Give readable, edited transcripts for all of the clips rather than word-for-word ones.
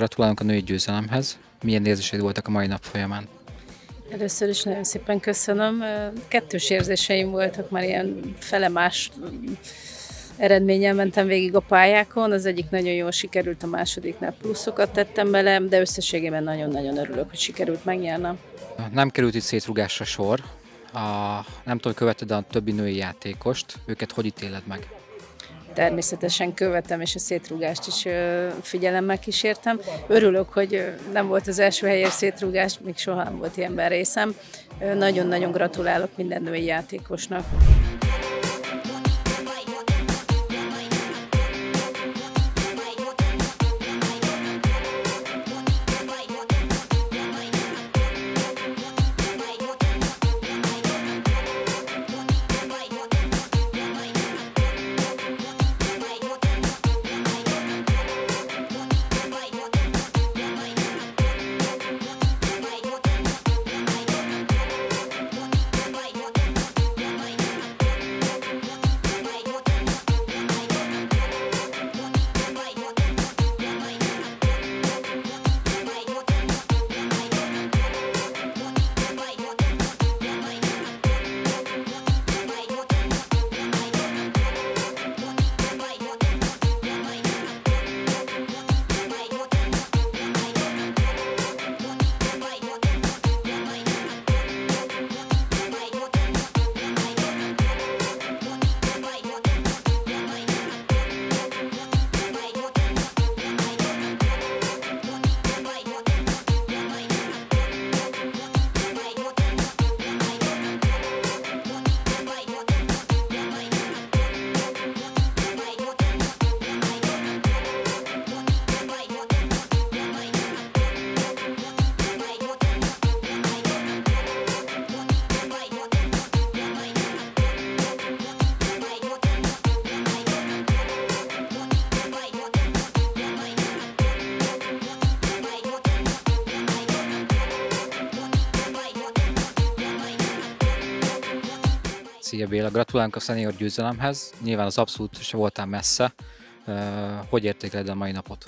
Gratulálunk a női győzelemhez. Milyen érzéseid voltak a mai nap folyamán? Először is nagyon szépen köszönöm. Kettős érzéseim voltak, már ilyen felemás eredménnyel mentem végig a pályákon. Az egyik nagyon jól sikerült, a másodiknál pluszokat tettem bele, de összességében nagyon-nagyon örülök, hogy sikerült megnyernem. Nem került itt szétrugásra sor. Nem tudom, követed a többi női játékost. Őket hogy ítéled meg? Természetesen követem, és a szétrúgást is figyelemmel kísértem. Örülök, hogy nem volt az első helyért szétrúgás, még soha nem volt ilyenben részem. Nagyon-nagyon gratulálok minden női játékosnak. Szia Béla, gratulálunk a szenior győzelemhez. Nyilván az abszolút se voltál messze. Hogy értékeled a mai napot?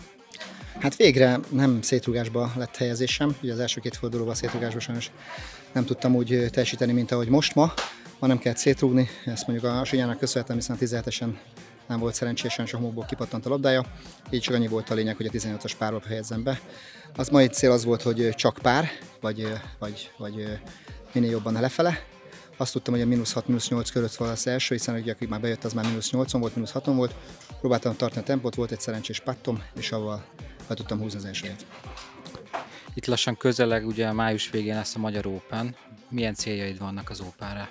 Hát végre nem szétrugásba lett helyezésem. Ugye az első két fordulóban a szétrugásba sajnos nem tudtam úgy teljesíteni, mint ahogy most ma. Ma nem kellett szétrúgni, ezt mondjuk a Sinyának köszönhetem, hiszen 17-esen nem volt szerencsésen, és a homokból kipattant a labdája. Így csak annyi volt a lényeg, hogy a 18-as párba fejezzem be. Az mai cél az volt, hogy csak pár, vagy minél jobban lefele. Azt tudtam, hogy a -6, -8 körött van az első, hiszen aki már bejött, az már -8-on volt, -6-on volt. Próbáltam tartani a tempót, volt egy szerencsés pattom, és avval be tudtam húzni az első helyet. Itt lassan közeleg, ugye május végén lesz a Magyar Open. Milyen céljaid vannak az Openre?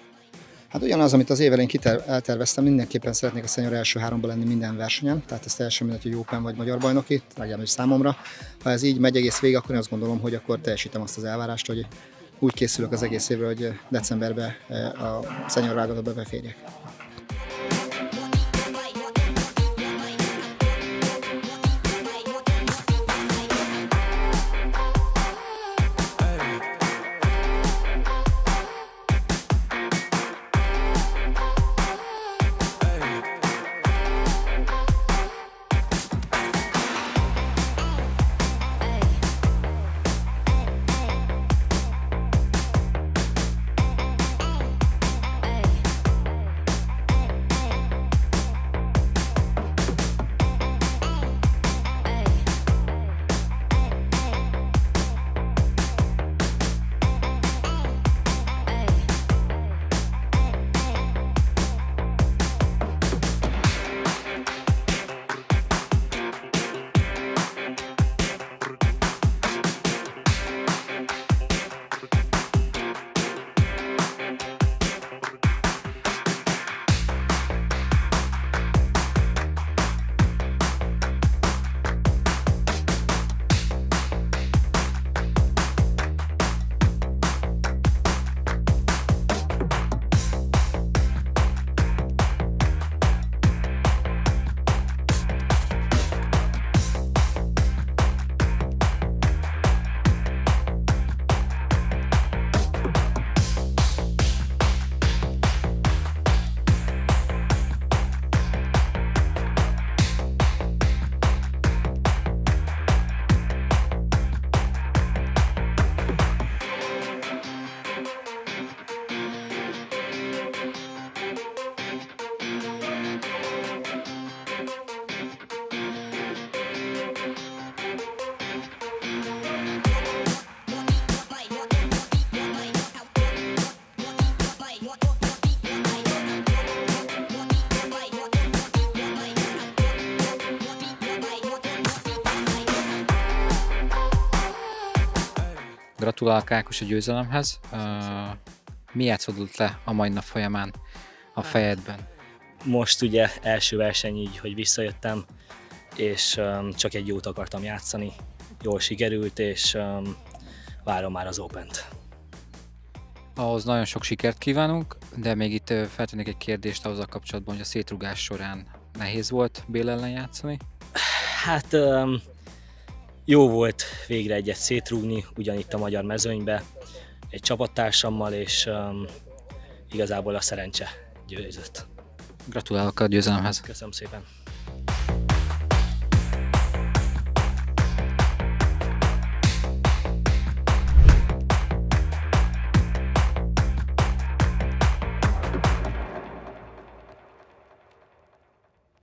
Hát ugyanaz, amit az év elején elterveztem, mindenképpen szeretnék a senior első háromban lenni minden versenyen, tehát ez teljesen mindegy, hogy Open vagy Magyar Bajnoki, legalábbis számomra. Ha ez így megy egész végig, akkor én azt gondolom, hogy akkor teljesítem azt az elvárást, hogy úgy készülök az egész évre, hogy decemberben a senior válogatotba beférjek. Gratulálok Ákos a győzelemhez. Mi játszódott le a mai nap folyamán a fejedben? Most ugye első verseny így, hogy visszajöttem, és csak egy jót akartam játszani. Jól sikerült, és várom már az Opent. Ahhoz nagyon sok sikert kívánunk, de még itt feltennék egy kérdést ahhoz a kapcsolatban, hogy a szétrugás során nehéz volt Béla ellen játszani? Hát jó volt végre egyet szétrúgni, ugyanitt a magyar mezőnybe, egy csapattársammal, és igazából a szerencse győzött. Gratulálok a győzelemhez! Köszönöm szépen!